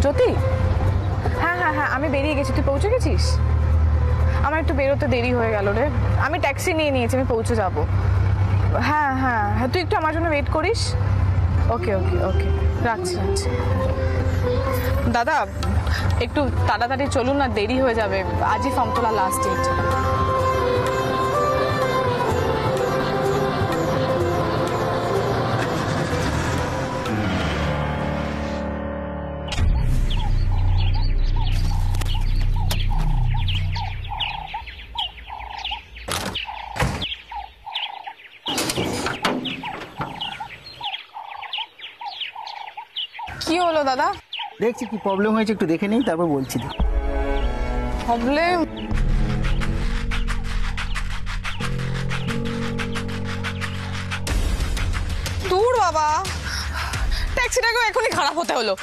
জ্যোতি, হ্যাঁ হ্যাঁ হ্যাঁ আমি বেরিয়ে গেছি, তুই পৌঁছে গেছিস? আমার একটু বেরোতে দেরি হয়ে গেল রে, আমি ট্যাক্সি নিয়ে নিয়েছি, আমি পৌঁছে যাব। হ্যাঁ হ্যাঁ হ্যাঁ তুই একটু আমার জন্য ওয়েট করিস। ওকে ওকে ওকে, রাখছি রাখছি। দাদা একটু তাড়াতাড়ি চলুন না, দেরি হয়ে যাবে, আজই ফর্ম তোলা লাস্ট ডেট। কি হলো দাদা? দেখছি কি প্রবলেম হয়েছে, একটু দেখে নেই তারপর বলছি। প্রবলেম? দূর বাবা, ট্যাক্সিটাকে এখনই খারাপ হতে হলো,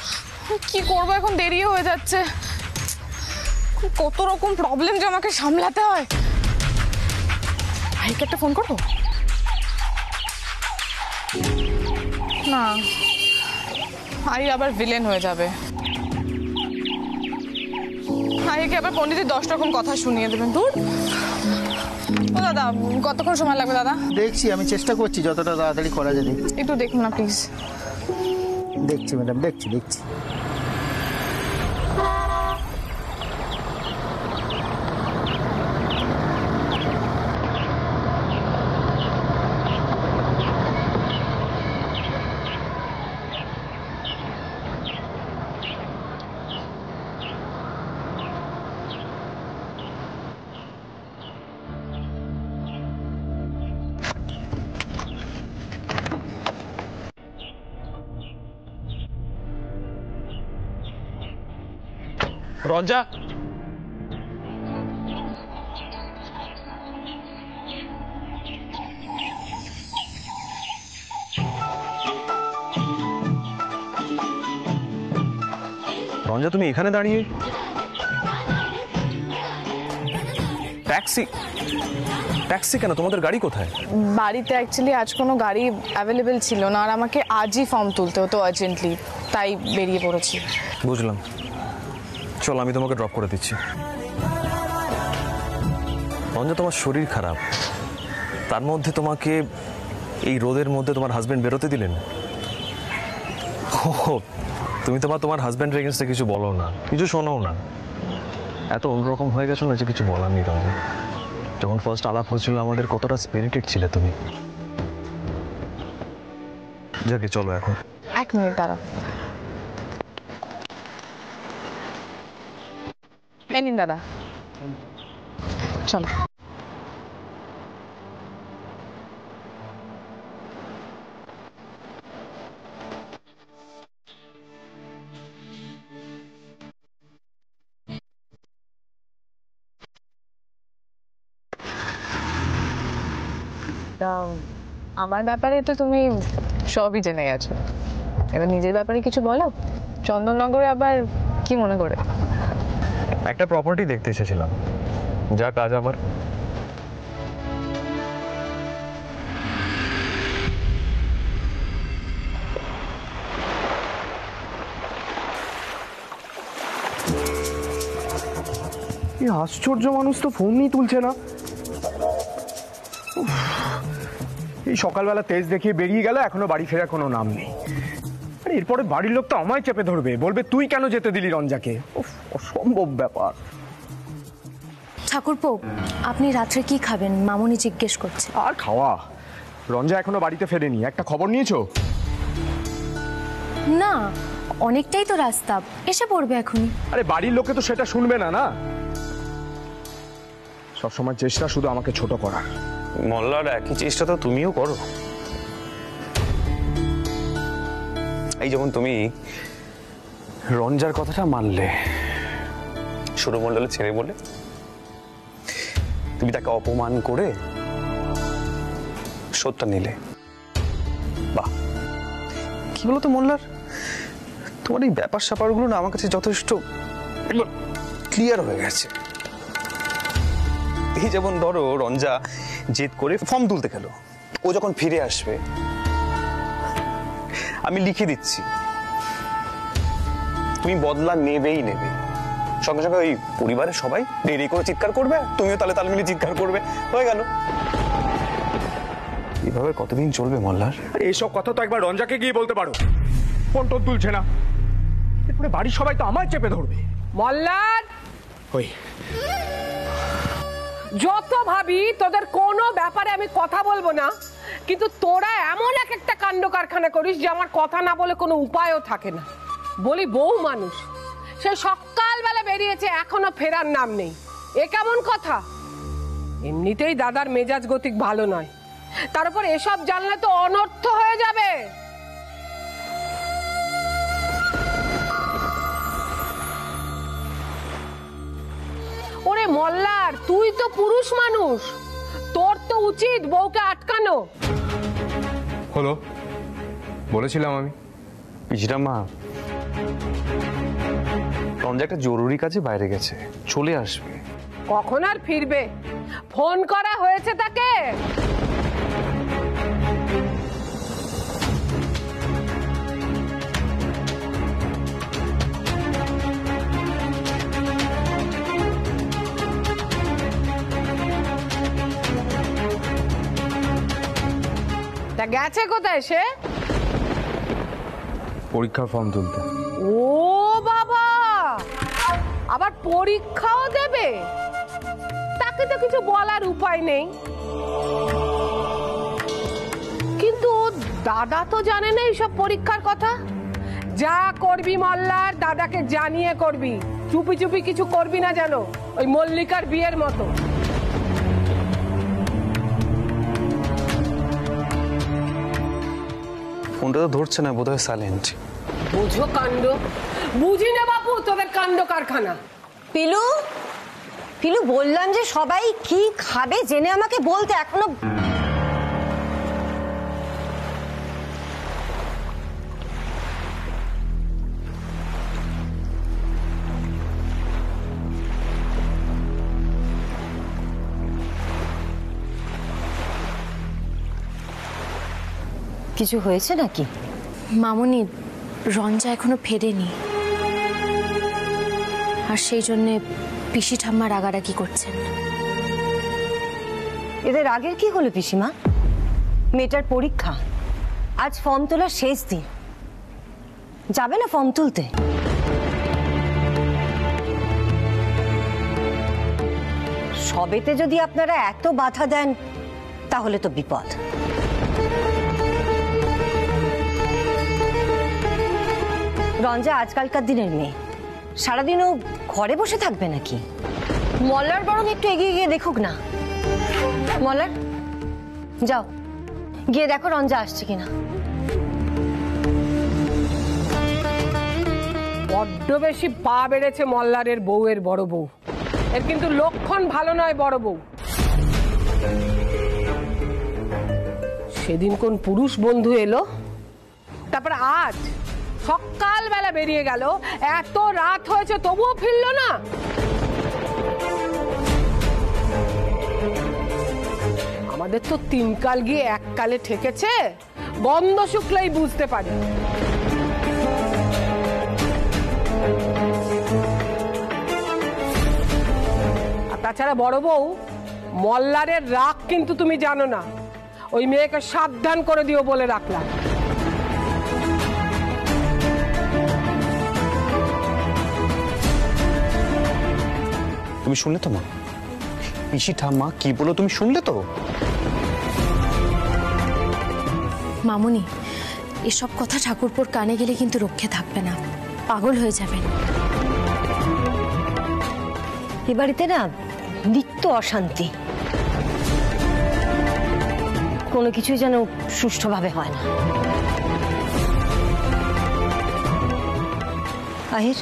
কি করব এখন, দেরিও হয়ে যাচ্ছে, কত রকম প্রবলেম যে আমাকে সামলাতে হয়। ভাইকে একটা ফোন করবো না, ভাই আবার ভিলেন হয়ে যাবে, ভাইকে আবার পণ্ডিতের 10 রকম কথা শুনিয়ে দেবেন। দূর। ও দাদা কতক্ষণ সময় লাগবে দাদা? দেখছি, আমি চেষ্টা করছি যতটা তাড়াতাড়ি করা যায়। একটু দেখুন না প্লিজ। দেখছি ম্যাডাম, দেখছি দেখছি। রঞ্জা, রঞ্জা তুমি এখানে দাঁড়িয়ে? ট্যাক্সি? ট্যাক্সি কেন, তোমাদের গাড়ি কোথায়? বাড়িতে অ্যাকচুয়ালি আজ কোনো গাড়ি অ্যাভেলেবেল ছিল না, আর আমাকে আজই ফর্ম তুলতে হতো আর্জেন্টলি, তাই বেরিয়ে পড়েছি। বুঝলাম, চল আমি তোমাকে ড্রপ করে দিচ্ছি। রঞ্জা তোমার শরীর খারাপ, তার মধ্যে তোমাকে এই রোদের মধ্যে তোমার হাজবেন্ড বেরোতে দিলেন? তুমি তোমার হাজবেন্ডের এগেন্স্টে কিছু বলো না, কিছু শোনাও না, এত অন্যরকম হয়ে গেছো না যে কিছু বলার নেই। রঞ্জা, যখন ফার্স্ট আলাপ হয়েছিল আমাদের কতটা স্পিরিটেড ছিলে তুমি। যাকে চলো এখন। 1 মিনিট দাঁড়াও। এই নিন দাদা, চলো। আমার ব্যাপারে তো তুমি সবই জেনে গেছো, এবার নিজের ব্যাপারে কিছু বলো। চন্দননগরে আবার কি মনে করে? একটা প্রপার্টি দেখতে এসেছিলাম, যা কাজ আমার। এই আশ্চর্য মানুষ তো ফোনই তুলছে না। এই সকালবেলা তেজ দেখিয়ে বেরিয়ে গেল, এখনো বাড়ি ফেরার কোনো নাম নেই। আরে এরপরে বাড়ির লোক তো আমায় চেপে ধরবে, বলবে তুই কেন যেতে দিলি রঞ্জাকে। অসম্ভব ব্যাপার। ঠাকুরপো, আপনি রাত্রে কি খাবেন? মামুনি জিজ্ঞেস করছে। আর খাওয়া, রঞ্জা এখনো বাড়িতে ফেরেনি, একটা খবর নিয়েছো? না, অনেকটাই তো রাস্তা, এসে পড়বে এখনই। আরে বাড়ির লোকে তো সেটা শুনবে না, না সবসময় চেষ্টা শুধু আমাকে ছোট করার। মল্লার একই চেষ্টা তো তুমিও করো। এই যেমন তুমি রঞ্জার কথাটা মানলে, সুরমণ্ডলে ছেড়ে বলে তুমি তাকে অপমান করে শোধটা নিলে। বাহ, কি বলতো মোল্লার, তোমার এই ব্যাপার স্যাপারগুলো না আমার কাছে যথেষ্ট ক্লিয়ার হয়ে গেছে। এই যেমন ধরো রঞ্জা জেদ করে ফর্ম তুলতে গেল, ও যখন ফিরে আসবে আমি লিখে দিচ্ছি তুমি বদলা নেবেই নেবে। সঙ্গে সঙ্গে ওই পরিবারের সবাই দেরি করে চিৎকার করবে, তুমিও তালে তাল মিলিয়ে চিৎকার করবে, হয়ে গেল। এভাবে কতদিন চলবে মল্লার? আরে এইসব কথা তো একবার রঞ্জাকে গিয়ে বলতে পারো। ফোন টোন তুলছে না, এরপরে বাড়ির সবাই তো আমায় চেপে ধরবে। মল্লার, ওই যত ভাবি তোদের কোনো ব্যাপারে আমি কথা বলবো না, কিন্তু তোরা এমন এক একটা কাণ্ড কারখানা করিস যে আমার কথা না বলে কোনো উপায়ও থাকে না। বলি বউ মানুষ, সে সকালবেলা বেরিয়েছে, এখনো ফেরার নাম নেই, এ কেমন কথা? এমনিতেই দাদার মেজাজ গতিক ভালো নয়, তার উপর এসব জানলে তো অনর্থ হয়ে যাবে। ওরে মল্লার, তুই তো পুরুষ মানুষ, তোর তো উচিত বউকে আটকানো। হলো, বলেছিলাম আমি। পিছিটা মা, রঞ্জা একটা জরুরি কাজে বাইরে গেছে, চলে আসবে। কখন আর ফিরবে? ফোন করা হয়েছে তাকে? তা গেছে কোথায় সে? পরীক্ষার ফর্ম তুলতে। ও বাবা, আবার পরীক্ষাও দেবে? তাকে তো কিছু বলার উপায় নেই, কিন্তু দাদা তো জানে না এইসব পরীক্ষার কথা। যা করবি মল্লার, দাদাকে জানিয়ে করবি, চুপি চুপি কিছু করবি না যেন, ওই মল্লিকার বিয়ের মতো। ফোনটা তো ধরছে না, বোধহয় সাইলেন্ট। বুঝো কাণ্ড, বুঝি না বাপু তোদের কাণ্ড কারখানা। পিলু, পিলু বললাম যে সবাই কি খাবে জেনে আমাকে বলতে, এখনো কিছু হয়েছে নাকি? মামুনি, রঞ্জা এখনো ফেরেনি, আর সেই জন্যে পিসি ঠাম্মা রাগারাগি করছেন। এদের আগের কি হলো পিসিমা? মেয়েটার পরীক্ষা, আজ ফর্ম তোলার শেষ দিন, যাবে না ফর্ম তুলতে? সবেতে যদি আপনারা এত বাধা দেন তাহলে তো বিপদ। রঞ্জা আজকালকার দিনের মেয়ে, সারাদিনও ঘরে বসে থাকবে নাকি? মল্লার বরং একটু এগিয়ে গিয়ে দেখুক না। মল্লার, যাও গিয়ে দেখো রঞ্জা আসছে কিনা। বড্ড বেশি পা বেড়েছে মল্লারের বউয়ের, বড় বউ। এর কিন্তু লক্ষণ ভালো নয় বড় বউ। সেদিন কোন পুরুষ বন্ধু এলো, তারপর আজ সকালবেলা বেরিয়ে গেল, এত রাত হয়েছে তবুও ফিরল না। আমাদের তো তিন কাল গিয়ে এক কালে ঠেকেছে, গন্ধ শুকলেই বুঝতে পারি। আর তাছাড়া বড় বউ, মল্লারের রাগ কিন্তু তুমি জানো না, ওই মেয়েকে সাবধান করে দিও বলে রাখলাম। তুমি শুনলে তো মা, পিসি ঠাম্মা কি বলো তুমি শুনলে তো? মামুনি, এসব কথা ঠাকুরপোর কানে গেলে কিন্তু রক্ষে থাকবে না, পাগল হয়ে যাবেন। এ বাড়িতে না নিত্য অশান্তি, কোনো কিছুই যেন সুষ্ঠুভাবে হয় না। আহির,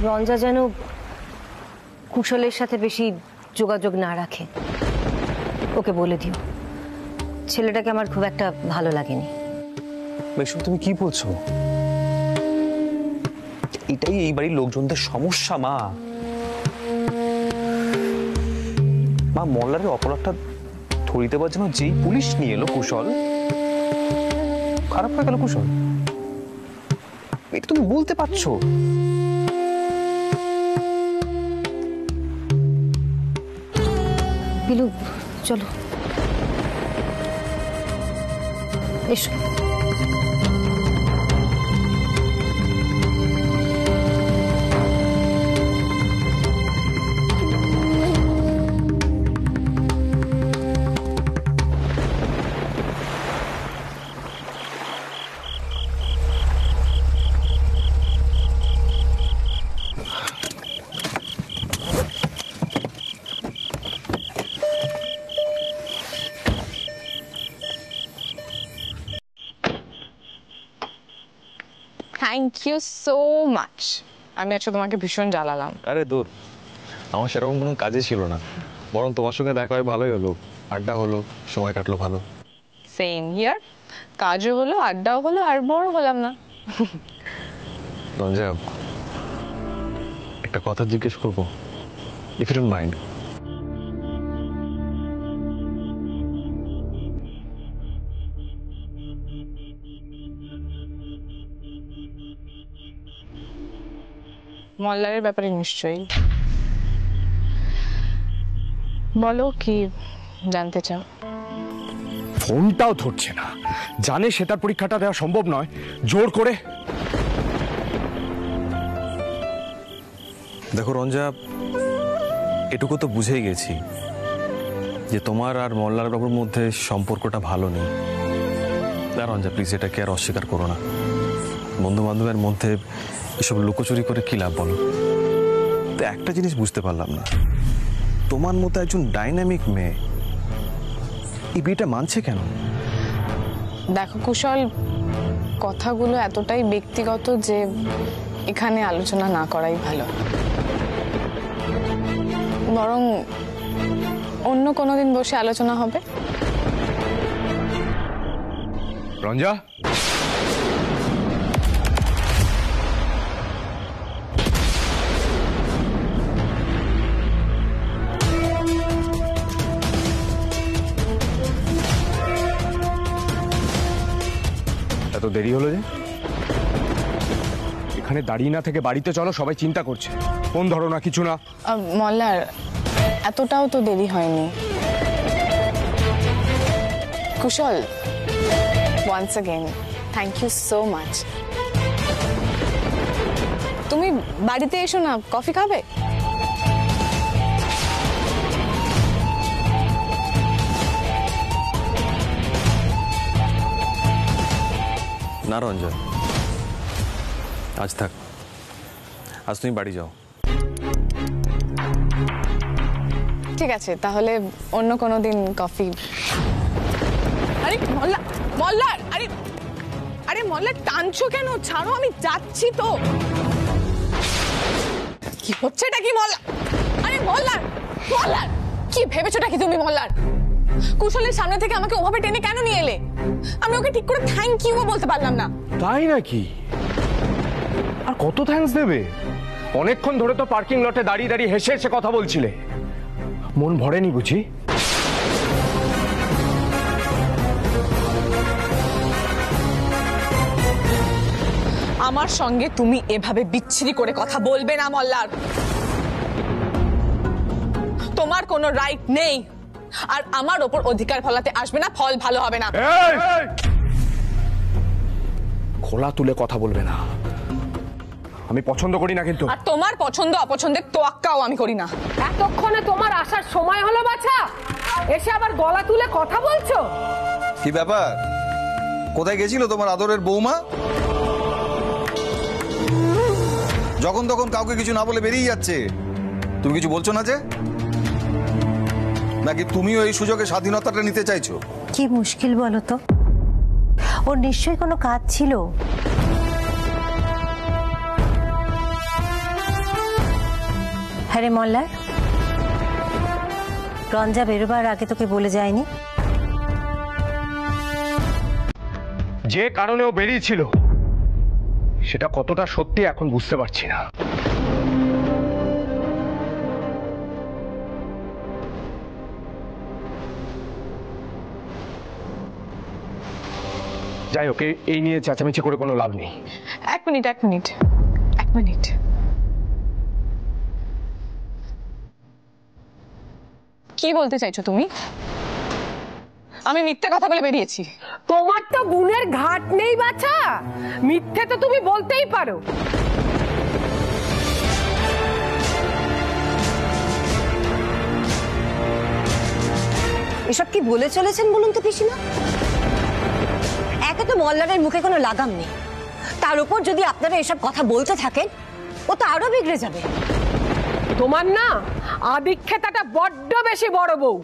রঞ্জা যেন কুশলের সাথে বেশি যোগাযোগ না রাখে, ওকে বলে দিও। ছেলেটাকে আমার খুব একটা ভালো লাগেনি। বেশু তুমি কি বলছো? এটাই এই বাড়ির লোকজনদের সমস্যা মা। মা, মল্লারের অপরাধটা ধরিতে পারছে না, যেই পুলিশ নিয়ে এলো কুশল, খারাপ হয়ে গেল কুশল? এটা তুমি বলতে পারছো? বিলু চলো এসো। Thank you so much. আমি আজকে তোমাকে ভীষণ জ্বালালাম। আরে দূর, আমার সেরকম কোনো কাজে ছিল না, বরং তোমার সঙ্গে দেখা হয় ভালোই হলো, আড্ডা হলো, সময় কাটলো ভালো। সেম হিয়ার, কাজও হলো, আড্ডাও হলো, আর বড় হলাম না। রঞ্জা, একটা কথা জিজ্ঞেস করবো, ইফ ইউ ডোন্ট মাইন্ড? মল্লারের ব্যাপারে নিশ্চয়ই। বলো কি জানতে চাও? ফোনটাও ধরছে না, জানে সে তার পরীক্ষাটা দেওয়া সম্ভব নয়, জোর করে। দেখো রঞ্জা, এটুকু তো বুঝেই গেছি যে তোমার আর মল্লার বাবুর মধ্যে সম্পর্কটা ভালো নেই। রঞ্জা প্লিজ এটাকে আর অস্বীকার করো না। বন্ধু বান্ধবের মধ্যে এসব লুকোচুরি করে কি লাভ বলো? তো একটা জিনিস বুঝতে পারলাম না, তোমার মতো একজন ডাইনামিক মেয়ে এই বিয়েটা মানছে কেন? দেখো কুশল, কথাগুলো এতটাই ব্যক্তিগত যে এখানে আলোচনা না করাই ভালো। বরং অন্য কোনো দিন বসে আলোচনা হবে। রঞ্জা, এত দেরি হলো যে? এখানে দাঁড়িয়ে না থেকে বাড়িতে চলো, সবাই চিন্তা করছে। ফোন ধরো না, কিছু না। মল্লার, এতটাও তো দেরি হয়নি। Kushal, once again thank you so much. তুমি বাড়িতে এসো না, কফি খাবে? না রঞ্জা, আজ থাক, আজ তুমি বাড়ি যাও। ঠিক আছে, তাহলে অন্য কোনো দিন কফি। আরে মল্লার, মল্লার, আরে আরে মল্লার, টানছো কেন? ছাড়ো, আমি যাচ্ছি তো। কি হচ্ছে এটা? কি মল্লার? আরে মল্লার, মল্লার, কি ভেবেছোটা কি তুমি? মল্লার, কুশলের সামনে থেকে আমাকে ওভাবে টেনে কেন নিয়ে এলে? আমি ওকে ঠিক করে থ্যাংক ইউ বলতে পারলাম না। তাই নাকি? আর কত থ্যাঙ্কস দেবে? অনেকক্ষণ ধরে তো পার্কিং লটে দাঁড়িয়ে দাঁড়িয়ে হেসে হেসে কথা বলছিলে, মন ভরেনি বুঝি? আমার সঙ্গে তুমি এভাবে বিচ্ছিরি করে কথা বলবে না মল্লার। তোমার কোনো রাইট নেই, আর আমার ওপর অধিকার ফলাতে আসবে না, ফল ভালো হবে না। খোলা তুলে কথা বলবে না, আমি পছন্দ করি না কিন্তু। আর তোমার পছন্দ অপছন্দের তোয়াক্কাও আমি করি না। এতক্ষণে তোমার আসার সময় হলো বাছা, এসে আবার গলা তুলে কথা বলছো? কি ব্যাপার? কোথায় গেছিল তোমার আদরের বৌমা? যখন তখন কাউকে কিছু না বলে বেরিয়ে যাচ্ছে। তুমি কিছু বলছো না যে? নাকি তুমিও এই সুযোগে স্বাধীনতাটা নিতে চাইছো? কি মুশকিল বলো তো, ওর নিশ্চয়ই কোনো কাজ ছিল। হ্যাঁ রে মল্লার, রঞ্জা বেরোবার আগে তোকে বলে যায়নি? যে কারণে ও বেরিয়েছিল সেটা কতটা সত্যি এখন বুঝতে পারছি না। যাই হোক, এই নিয়ে চেঁচামেচি করে কোনো লাভ নেই। এক মিনিট এক মিনিট এক মিনিট, কি বলতে চাইছো তুমি? আমি মিথ্যে কথা বলে বেরিয়েছি? তোমার তো গুণের ঘাট নেই বাছা, মিথ্যে তো তুমি বলতেই পারো। এসব কি বলে চলেছেন বলুন তো পিসিমা? একে তো মল্লারের মুখে কোনো লাগাম নেই, তার উপর যদি আপনারা এসব কথা বলতে থাকেন ও তো আরো বিগড়ে যাবে। তোমার না আদিক্ষেতাটা বড্ড বেশি বড় বউ।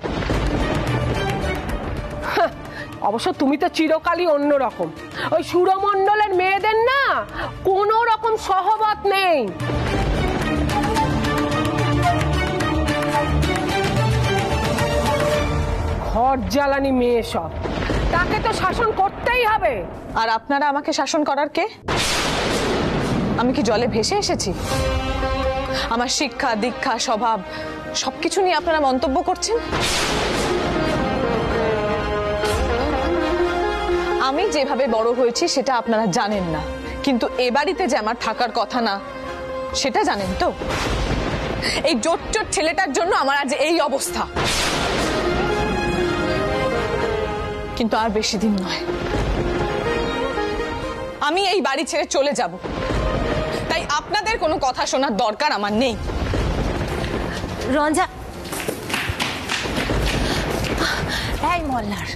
হাহ, অবশ্য তুমি তো চিরকালই অন্যরকম। ওই সুরমণ্ডলের মেয়েদের না কোনো রকম সহবত নেই। ঘর জ্বালানি মেয়ে সব, তাকে তো শাসন করতেই হবে। আর আপনারা আমাকে শাসন করার কে? আমি কি জলে ভেসে এসেছি? আমার শিক্ষা দীক্ষা স্বভাব সবকিছু নিয়ে আপনারা মন্তব্য করছেন। আমি যেভাবে বড় হয়েছি সেটা আপনারা জানেন না, কিন্তু এ বাড়িতে যে আমার থাকার কথা না সেটা জানেন তো। এই জোট ছেলেটার জন্য আমার আজ এই অবস্থা, কিন্তু আর বেশি দিন নয়, আমি এই বাড়ি ছেড়ে চলে যাব। তাই আপনাদের কোনো কথা শোনার দরকার আমার নেই। রঞ্জা, এই মল্লার,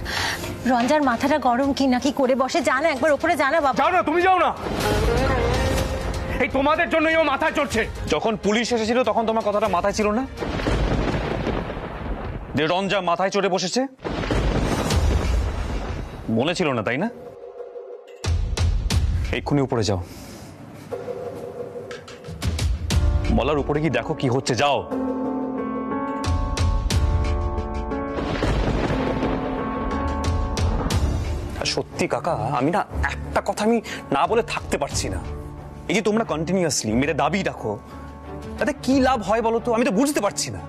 রঞ্জার মাথাটা গরম কি নাকি করে বসে, জানা একবার উপরে জানা বাবা। যাও না, তুমি যাও না, এই তোমাদের জন্যই ও মাথায় চড়ছে। যখন পুলিশ এসেছিল তখন তোমার কথাটা মাথায় ছিল না যে রঞ্জা মাথায় চড়ে বসেছে? মনে ছিল না তাই না? এক্ষুনি উপরে যাও, মলার উপরে কি দেখো কি হচ্ছে, যাও। সত্যি কাকা, আমি না একটা কথা আমি না বলে থাকতে পারছি না। এই যে তোমরা কন্টিনিউয়াসলি মেরে দাবি রাখো, তাতে কি লাভ হয় বলো তো? আমি তো বুঝতে পারছি না।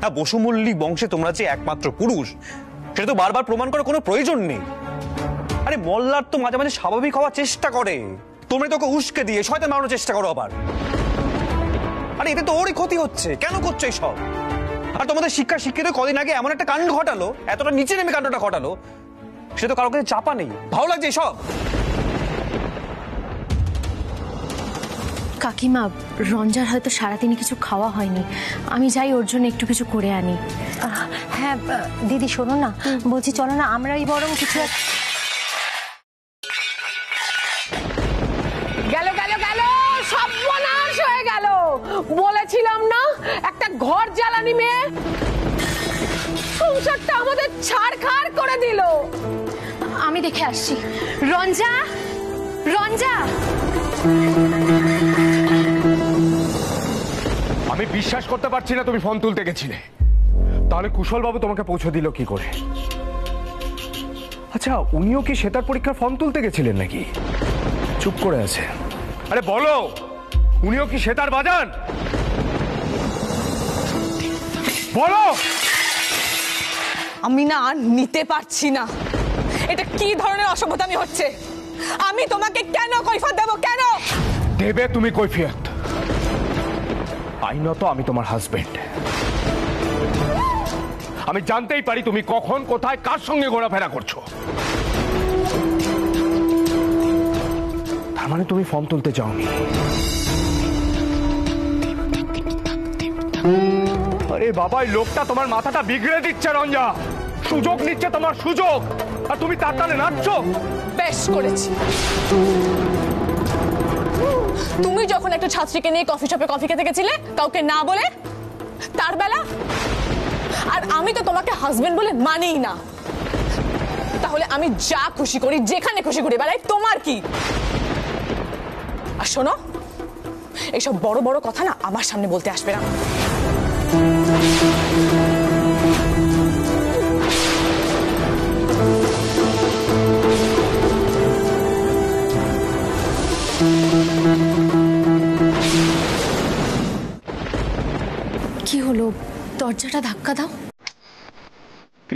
হ্যাঁ, বসু মল্লিক বংশে তোমরা যে একমাত্র পুরুষ সেটা তো বারবার প্রমাণ করার কোনো প্রয়োজন নেই। আরে মল্লার তো মাঝে মাঝে স্বাভাবিক হওয়ার চেষ্টা করে, তোমরা তোকে উস্কে দিয়ে শয়তান বানানোর চেষ্টা করো আবার। আরে এতে তো ওরই ক্ষতি হচ্ছে, কেন করছো এইসব? আর তোমাদের শিক্ষা শিক্ষিত কদিন আগে এমন একটা কাণ্ড ঘটালো, এতটা নিচে নেমে কাণ্ডটা ঘটালো, সে তো কারোর কাছে চাপা নেই। ভালো লাগছে এসব? কাকিমা, রঞ্জার হয়তো সারাদিনে কিছু খাওয়া হয়নি, আমি যাই ওর জন্য একটু কিছু করে আনি। হ্যাঁ দিদি, শোনো না, বলছি চলো না আমরাই বরং কিছু গেল গেল গেল, সর্বনাশ হয়ে গেল। বলেছিলাম না একটা ঘর জ্বালানি মেয়ে, সংসারটা আমাদের ছাড়খাড় করে দিল। আমি দেখে আসছি। রঞ্জা, রঞ্জা! আমি বিশ্বাস করতে পারছি না তুমি ফোন তুলতে গেছিলে, তাহলে কুশল বাবু তোমাকে পৌঁছে দিল কি করে? আচ্ছা, উনিও কি সেতার পরীক্ষার ফর্ম তুলতে গেছিলেন নাকি? চুপ করে আছে। আরে বলো, উনিও কি সেতার বাজান? বলো। আমি না আর নিতে পারছি না। এটা কি ধরনের অসভ্যতামি হচ্ছে? আমি তোমাকে কেন কৈফিয়ত দেব? কেন দেবে তুমি কৈফিয়ত? আইনত আমি তোমার হাজবেন্ড, আমি জানতেই পারি তুমি কখন কোথায় কার সঙ্গে ঘোরাফেরা করছো। তার মানে তুমি ফর্ম তুলতে চাওনি। আরে বাবা, এই লোকটা তোমার মাথাটা বিগড়ে দিচ্ছে রঞ্জা, সুযোগ নিচ্ছে তোমার সুযোগ, আর তুমি তার তালে নাচছো। বেশ করেছি। তুমি যখন একটা ছাত্রীকে নিয়ে কফি শপে কফি খেতে গেছিলে কাউকে না বলে, তার বেলা, আর আমি তো তোমাকে হাজবেন্ড বলে মানেই না, তাহলে আমি যা খুশি করি যেখানে খুশি করি বেলায় তোমার কি? আর শোনো, এইসব বড় বড় কথা না আমার সামনে বলতে আসবে না। কি হলো? দরজাটা ধাক্কা দাও।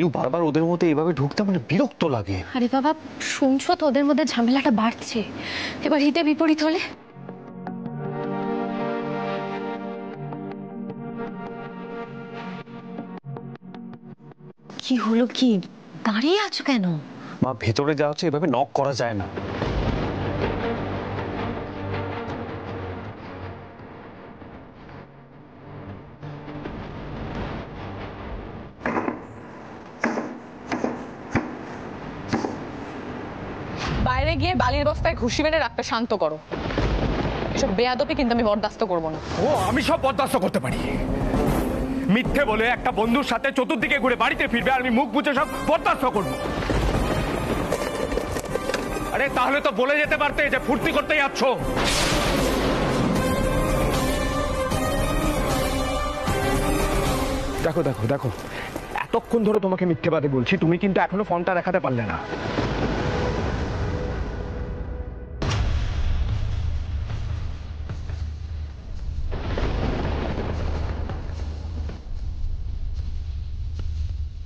পিউ বারবার ওদের মধ্যে এইভাবে ঢুকতে মানে বিরক্ত লাগে। আরে বাবা, শুনছো তো ওদের মধ্যে ঝামেলাটা বাড়ছে, এবার হিতে বিপরীত হলে? কি হলো, কি দাঁড়িয়ে আছো কেন? মা, ভেতরে যাওয়া হচ্ছে, এভাবে নক করা যায় না। বাইরে গিয়ে বালির বস্তায় ঘুষি মেরে রাখতে শান্ত করো। এসব বেয়াদবি কিন্তু আমি বরদাস্ত করবো না। ও আমি সব বরদাস্ত করতে পারি। মিথ্যে বলে একটা বন্ধুর সাথে চতুর্দিকে ঘুরে বাড়িতে ফিরবে আর আমি মুখ বুঝে সব বরদাস্ত করবো? আরে তাহলে তো বলে যেতে পারতে যে ফুর্তি করতে যাচ্ছ। দেখো দেখো দেখো, এতক্ষণ ধরে তোমাকে মিথ্যেবাদী বলছি, তুমি কিন্তু এখনো ফোনটা দেখাতে পারলে না।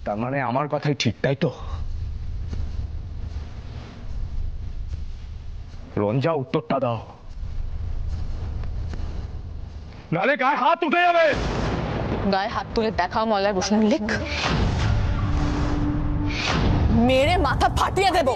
তার মানে আমার কথাই ঠিক, তাই তো? রঞ্জা, উত্তরটা দাও, নালে গায়ে হাত উঠে যাবে। গায়ে হাত তুলে দেখাও মলয় বসুন, লিখ মেরে মাথা ফাটিয়ে দেবো।